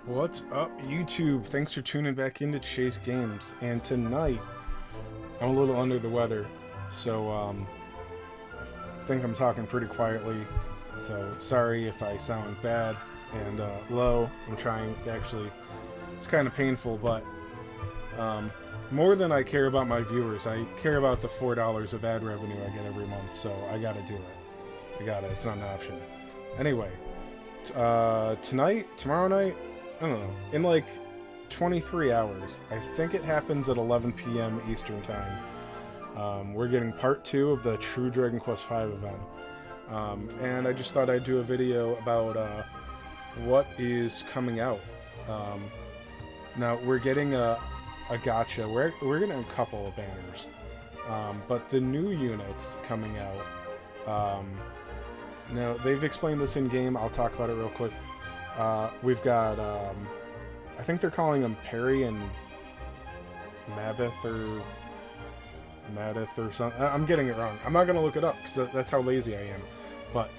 What's up, YouTube? Thanks for tuning back into Chase Games. And tonight, I'm a little under the weather, so I think I'm talking pretty quietly. So sorry if I sound bad and low. I'm trying. Actually, it's kind of painful, but more than I care about my viewers, I care about the $4 of ad revenue I get every month. So I gotta do it. I gotta. It's not an option. Anyway, tonight, tomorrow night. I don't know, in like 23 hours. I think it happens at 11 p.m. Eastern Time. We're getting part 2 of the True Dragon Quest V event. And I just thought I'd do a video about what is coming out. Now, we're getting a gacha. We're getting a couple of banners. But the new units coming out, now, they've explained this in-game. I'll talk about it real quick. We've got, I think they're calling them Perry and Mabith or something. I'm getting it wrong. I'm not going to look it up because that's how lazy I am. But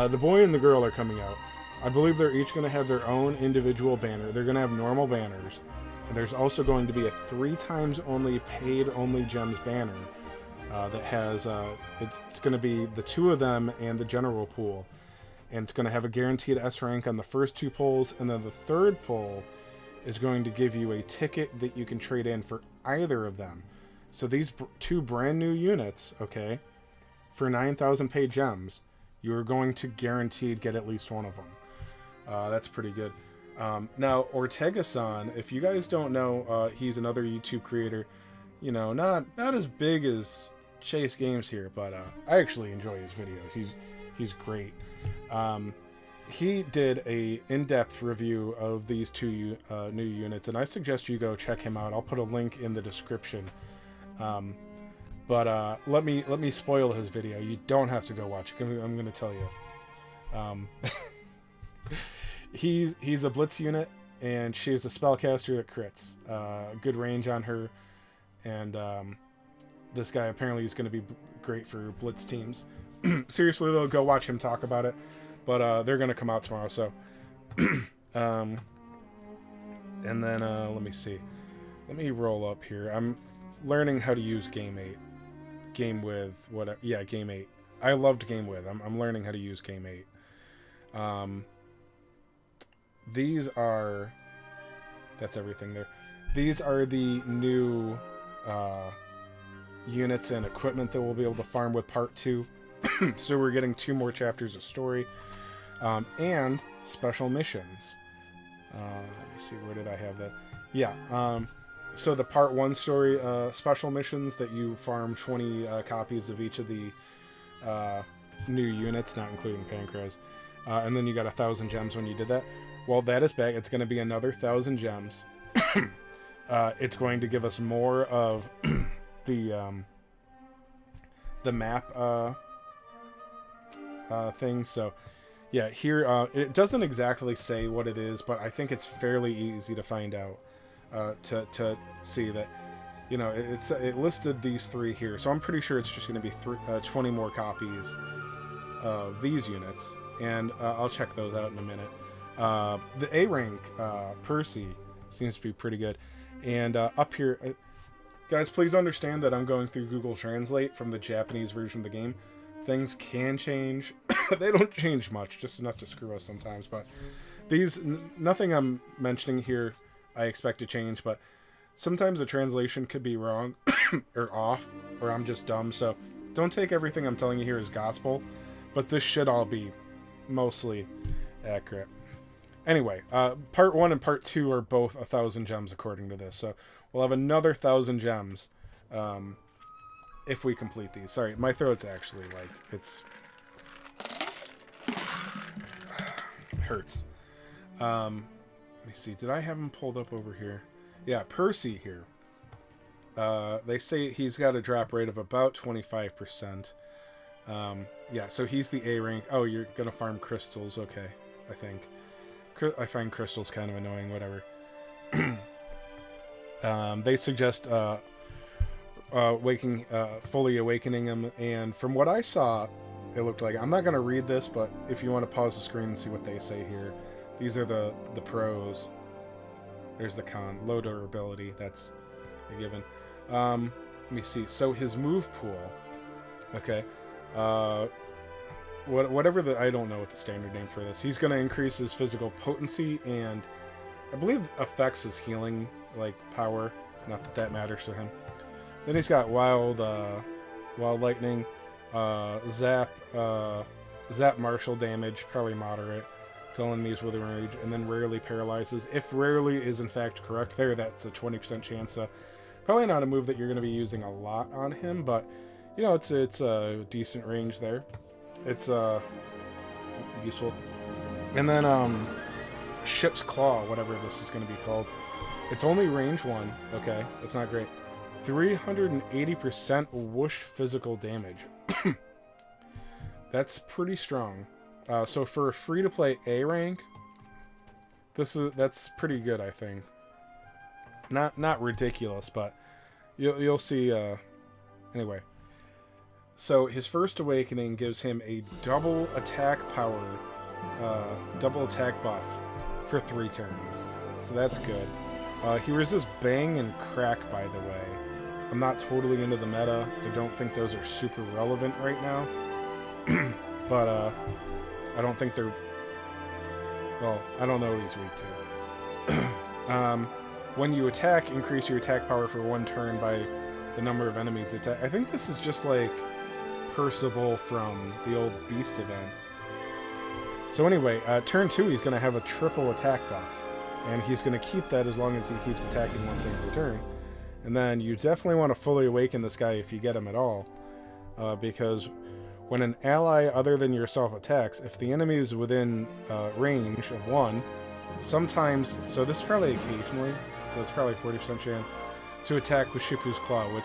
the boy and the girl are coming out. I believe they're each going to have their own individual banner. They're going to have normal banners. And there's also going to be a 3 times only paid only gems banner that has, it's going to be the 2 of them and the general pool. And it's going to have a guaranteed S rank on the first 2 pulls, and then the 3rd pull is going to give you a ticket that you can trade in for either of them. So these 2 brand new units, okay, for 9,000 paid gems, you are going to guaranteed get at least one of them. That's pretty good. Now, Ortega-san, if you guys don't know, he's another YouTube creator. You know, not as big as Chase Games here, but I actually enjoy his videos. He's great. He did a in-depth review of these 2 new units, and I suggest you go check him out. I'll put a link in the description. But let me spoil his video. You don't have to go watch it. I'm going to tell you. He's a blitz unit, and she's a spellcaster that crits. Good range on her, and this guy apparently is going to be great for blitz teams. Seriously though, go watch him talk about it. But they're gonna come out tomorrow, so and then let me see. Let me roll up here. I'm learning how to use Game 8. Game with whatever. Yeah, Game 8. I loved Game with. I'm learning how to use Game 8. These are, that's everything there. These are the new units and equipment that we'll be able to farm with part 2. So we're getting 2 more chapters of story, and special missions. Let me see, where did I have that? Yeah, so the part 1 story special missions that you farm 20 copies of each of the new units, not including Pancras, and then you got 1,000 gems when you did that. Well, that is back. It's going to be another 1,000 gems. It's going to give us more of the map thing. So yeah, here it doesn't exactly say what it is, but I think it's fairly easy to find out, to see that, you know, it listed these 3 here, so I'm pretty sure it's just going to be 20 more copies of these units, and I'll check those out in a minute. The A rank Percy seems to be pretty good, and up here, guys, please understand that I'm going through Google Translate from the Japanese version of the game. Things can change. They don't change much, just enough to screw us sometimes. But these, nothing I'm mentioning here I expect to change, but sometimes the translation could be wrong or off, or I'm just dumb. So don't take everything I'm telling you here as gospel, but this should all be mostly accurate. Anyway, part 1 and part 2 are both 1,000 gems according to this. So we'll have another 1,000 gems if we complete these. Sorry, my throat's actually like, it hurts. Let me see. Did I have him pulled up over here? Yeah, Percy here. They say he's got a drop rate of about 25%. Yeah, so he's the A rank. Oh, you're gonna farm crystals. Okay, I think. I find crystals kind of annoying. Whatever. They suggest fully awakening him, and from what I saw, it looked like, I'm not going to read this, but if you want to pause the screen and see what they say here, these are the pros. There's the con. Low durability. That's a given. Let me see. So his move pool. Okay. Whatever the... I don't know what the standard name for this. He's going to increase his physical potency and I believe affects his healing, like, power. Not that that matters to him. Then he's got Wild Lightning, Zap Martial damage, probably moderate, to enemies with Rage, and then Rarely paralyzes. If Rarely is in fact correct there, that's a 20% chance. Probably not a move that you're going to be using a lot on him, but, you know, it's a decent range there. It's useful. And then Ship's Claw, whatever this is going to be called. It's only range 1. Okay, that's not great. 380% whoosh physical damage. That's pretty strong. So for a free-to-play A rank, that's pretty good, I think. Not ridiculous, but you'll see. Anyway, so his first awakening gives him a double attack power, double attack buff for 3 turns. So that's good. He resists Bang and Crack, by the way. I'm not totally into the meta. I don't think those are super relevant right now. But I don't think they're... Well, I don't know what he's weak to. When you attack, increase your attack power for 1 turn by the number of enemies attack. I think this is just like Percival from the old Beast event. So anyway, turn 2, he's going to have a triple attack buff. And he's going to keep that as long as he keeps attacking 1 thing per turn. And then you definitely want to fully awaken this guy if you get him at all. Because when an ally other than yourself attacks, if the enemy is within range of 1, sometimes, so this is probably occasionally, so it's probably 40% chance, to attack with Shipu's Claw, which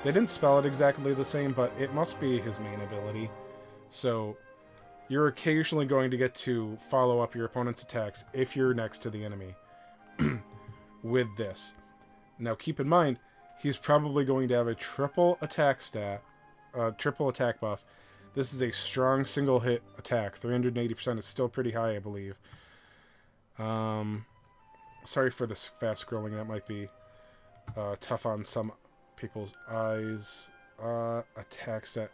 they didn't spell it exactly the same, but it must be his main ability. So you're occasionally going to get to follow up your opponent's attacks if you're next to the enemy with this. Now keep in mind, he's probably going to have a triple attack stat, triple attack buff. This is a strong single hit attack. 380% is still pretty high, I believe. Sorry for this fast scrolling. That might be tough on some people's eyes. Attack stat.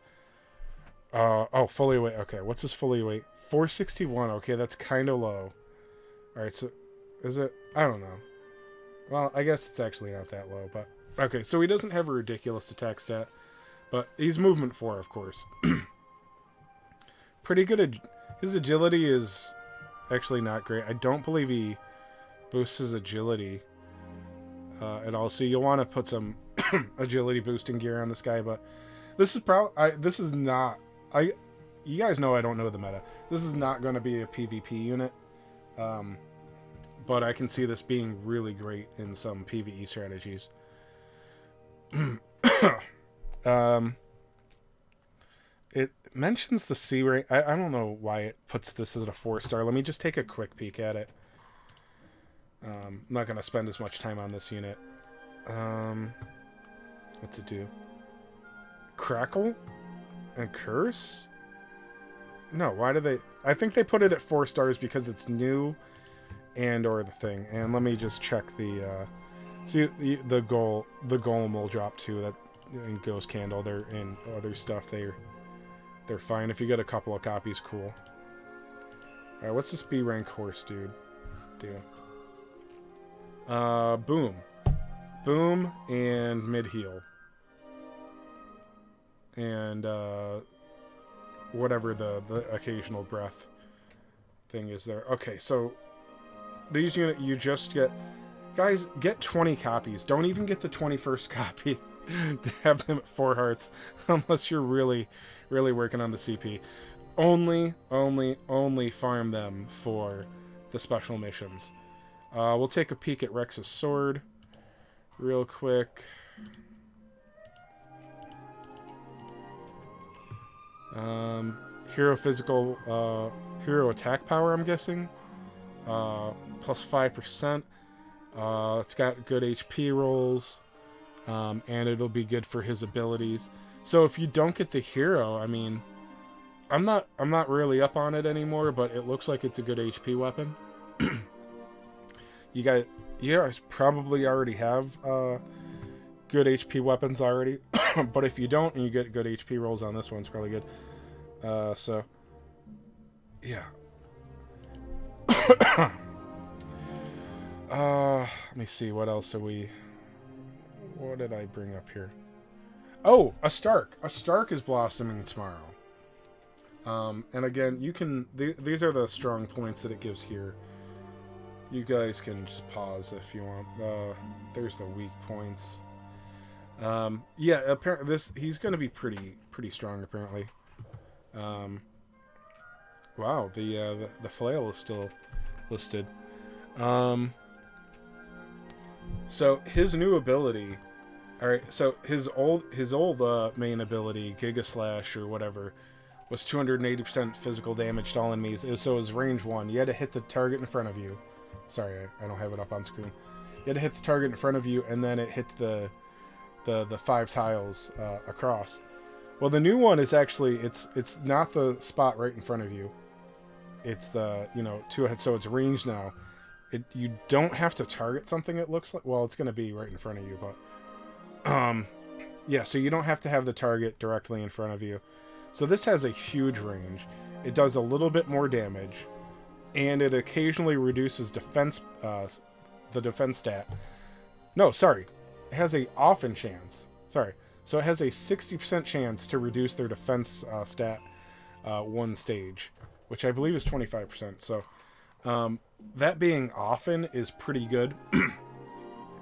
Oh, fully awake. Okay, what's his fully awake? 461. Okay, that's kind of low. Alright, so is it? I don't know. Well, I guess it's actually not that low, but... Okay, so he doesn't have a ridiculous attack stat, but he's movement 4, of course. Pretty good. His agility is actually not great. I don't believe he boosts his agility at all, so you'll want to put some agility boosting gear on this guy, but this is this is not... You guys know I don't know the meta. This is not going to be a PvP unit. But I can see this being really great in some PvE strategies. It mentions the C rank. I don't know why it puts this at a 4-star. Let me just take a quick peek at it. I'm not going to spend as much time on this unit. What's it do? Crackle? And Curse? No, why do they... I think they put it at 4 stars because it's new and or the thing. And let me just check the... see, the golem will drop too. That and Ghost Candle, they're in other stuff. They're fine. If you get a couple of copies, cool. Alright, what's this B rank horse dude do? Boom. Boom and mid-heal. And, whatever the occasional breath thing is there. Okay, so these units, you just get... Guys, get 20 copies. Don't even get the 21st copy to have them at 4 hearts, unless you're really, really working on the CP. Only farm them for the special missions. We'll take a peek at Rex's sword real quick. Hero physical, hero attack power, I'm guessing. Plus 5%. It's got good HP rolls. And it'll be good for his abilities. So if you don't get the hero, I mean, I'm not really up on it anymore, but it looks like it's a good HP weapon. you guys probably already have good HP weapons already. But if you don't and you get good HP rolls on this one, it's probably good. So, yeah. Let me see, what else are we... What did I bring up here? Oh, a Stark. A Stark is blossoming tomorrow. And again, you can... These are the strong points that it gives here. You guys can just pause if you want. There's the weak points. Yeah, apparently he's going to be pretty strong, apparently. Wow, the flail is still listed. So his new ability... Alright, so his old main ability, Giga Slash or whatever, was 280% physical damage to all enemies. So it was range 1. You had to hit the target in front of you. Sorry, I don't have it up on screen. You had to hit the target in front of you, and then it hit the 5 tiles across. Well, the new one is actually, it's not the spot right in front of you. It's the, 2 ahead, so it's range now. You don't have to target something, it looks like. Well, it's going to be right in front of you, but... yeah, so you don't have to have the target directly in front of you. So this has a huge range. It does a little bit more damage, and it occasionally reduces defense, the defense stat. No, sorry. It has a often chance. Sorry. So it has a 60% chance to reduce their defense stat one stage, which I believe is 25%. So that being often is pretty good.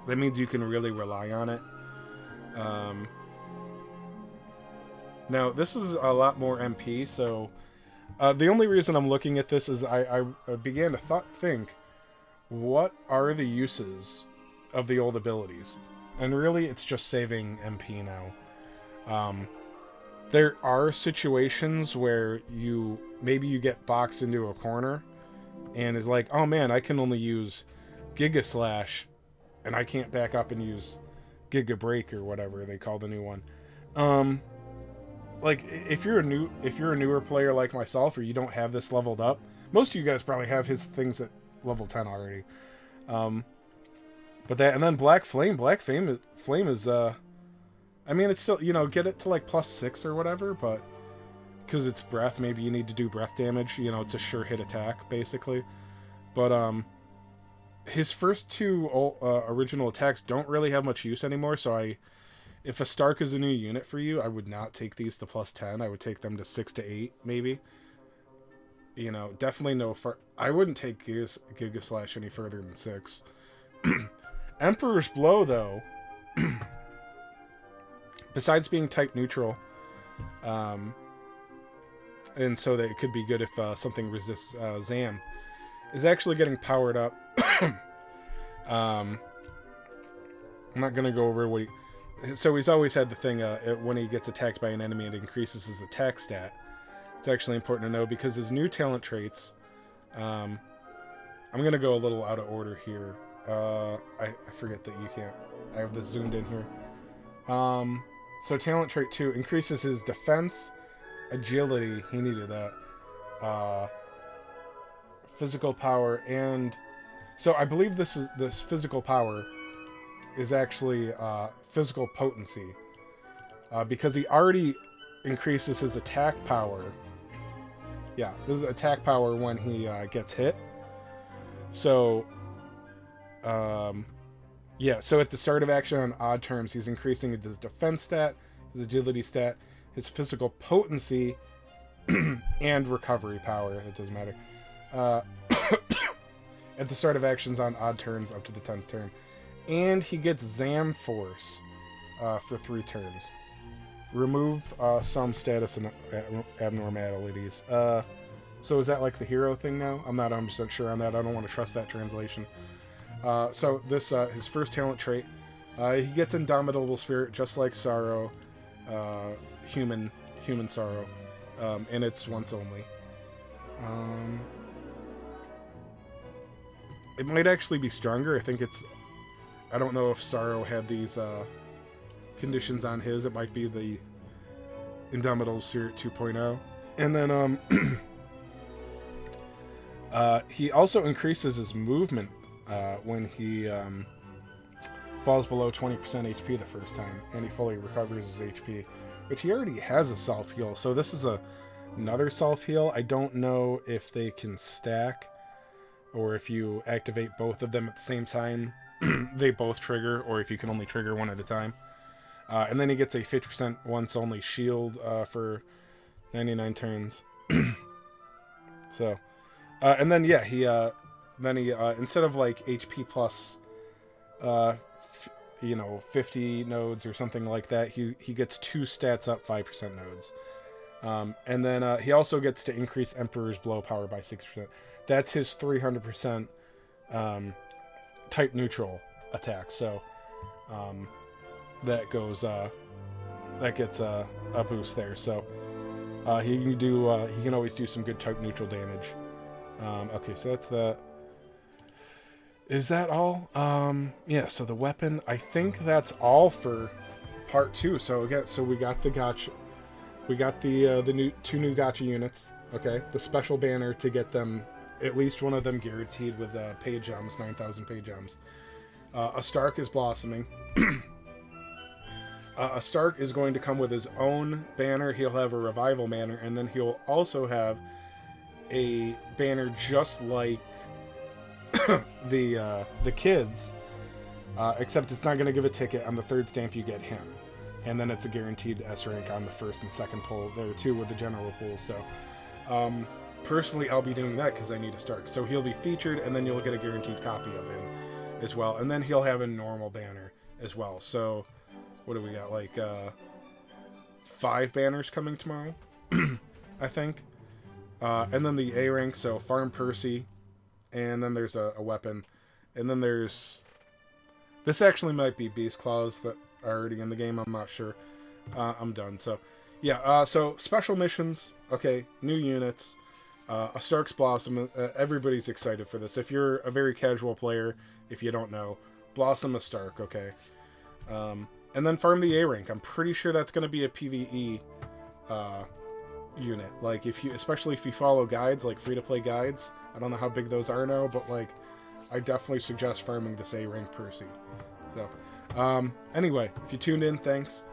That means you can really rely on it. Now, this is a lot more MP, so the only reason I'm looking at this is I began to think, what are the uses of the old abilities? And really, it's just saving MP now. There are situations where maybe you get boxed into a corner, and it's like, oh man, I can only use Giga Slash, and I can't back up and use Giga Break or whatever they call the new one. Like if you're a newer player like myself, or you don't have this leveled up, most of you guys probably have his things at level 10 already. But that, and then Black Flame is I mean, it's still, get it to like +6 or whatever, but because it's breath, maybe you need to do breath damage. It's a sure hit attack basically. But his first 2 original attacks don't really have much use anymore, so if a Stark is a new unit for you, I would not take these to +10. I would take them to 6 to 8, maybe. Definitely no... I wouldn't take Giga Slash any further than 6. Emperor's Blow, though, besides being type neutral, and so that it could be good if something resists Zam, is actually getting powered up. I'm not going to go over what he... So he's always had the thing, when he gets attacked by an enemy, it increases his attack stat. It's actually important to know because his new talent traits... I'm going to go a little out of order here. I forget that you can't... I have this zoomed in here. So talent trait 2 increases his defense, agility, he needed that, physical power, and... So I believe this physical power is actually physical potency, because he already increases his attack power. Yeah, this is attack power when he gets hit. So, yeah, so at the start of action on odd terms, he's increasing his defense stat, his agility stat, his physical potency, and recovery power. It doesn't matter. At the start of actions on odd turns up to the 10th turn. And he gets Zam Force for 3 turns. Remove some status abnormalities. So is that like the hero thing now? I'm not 100% sure on that. I don't want to trust that translation. So this his first talent trait. He gets Indomitable Spirit just like Sorrow. Human Sorrow. And it's once only. It might actually be stronger. I think it's... I don't know if Sorrow had these conditions on his. It might be the Indomitable Spirit 2.0. And then he also increases his movement when he falls below 20% HP the first time, and he fully recovers his HP, which he already has a self-heal. So this is another self-heal. I don't know if they can stack, or if you activate both of them at the same time, they both trigger, or if you can only trigger one at a time. And then he gets a 50% once only shield for 99 turns. So, and then yeah, he instead of like HP plus, 50 nodes or something like that, he gets 2 stats up 5% nodes. And then he also gets to increase Emperor's Blow power by 6%. That's his 300% type neutral attack. So that gets a boost there. So he can always do some good type neutral damage. Okay, so that's that. Is that all? Yeah, so the weapon, I think that's all for part 2. So again, we got the gotcha. We got the new 2 new gotcha units. Okay, the special banner to get them, at least one of them guaranteed with pay gems, 9,000 pay gems. A Stark is blossoming. A Stark is going to come with his own banner. He'll have a revival banner, and then he'll also have a banner just like the kids, except it's not going to give a ticket. On the 3rd stamp you get him, and then it's a guaranteed S rank on the 1st and 2nd pull there too with the general pool. So personally I'll be doing that because I need a Stark, so he'll be featured, and then you'll get a guaranteed copy of him as well, and then he'll have a normal banner as well. So what do we got, like 5 banners coming tomorrow I think, and then the A rank, so Farm Percy. And then there's a weapon. And then there's... This actually might be Beast Claws that are already in the game. I'm not sure. I'm done. So, yeah. So, special missions. Okay. New units. A Stark's Blossom. Everybody's excited for this. If you're a very casual player, if you don't know, Blossom a Stark. Okay. And then farm the A rank. I'm pretty sure that's going to be a PvE unit. Like, especially if you follow guides, like free-to-play guides. I don't know how big those are now, but like, I definitely suggest farming this A rank Percy. So, anyway, if you tuned in, thanks.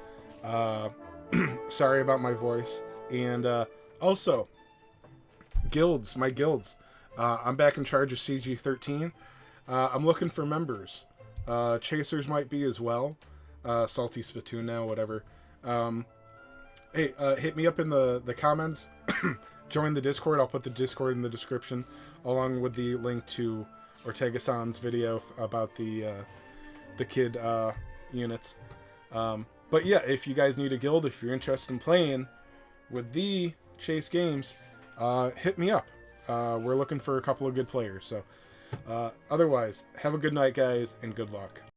Sorry about my voice. And also, my guilds. I'm back in charge of CG13. I'm looking for members. Chasers might be as well. Salty Spittoon now, whatever. Hey, hit me up in the comments. Join the Discord. I'll put the Discord in the description, along with the link to Ortega-san's video about the kid units. But yeah, if you guys need a guild, if you're interested in playing with the Chase Games, hit me up. We're looking for a couple of good players. So otherwise, have a good night, guys, and good luck.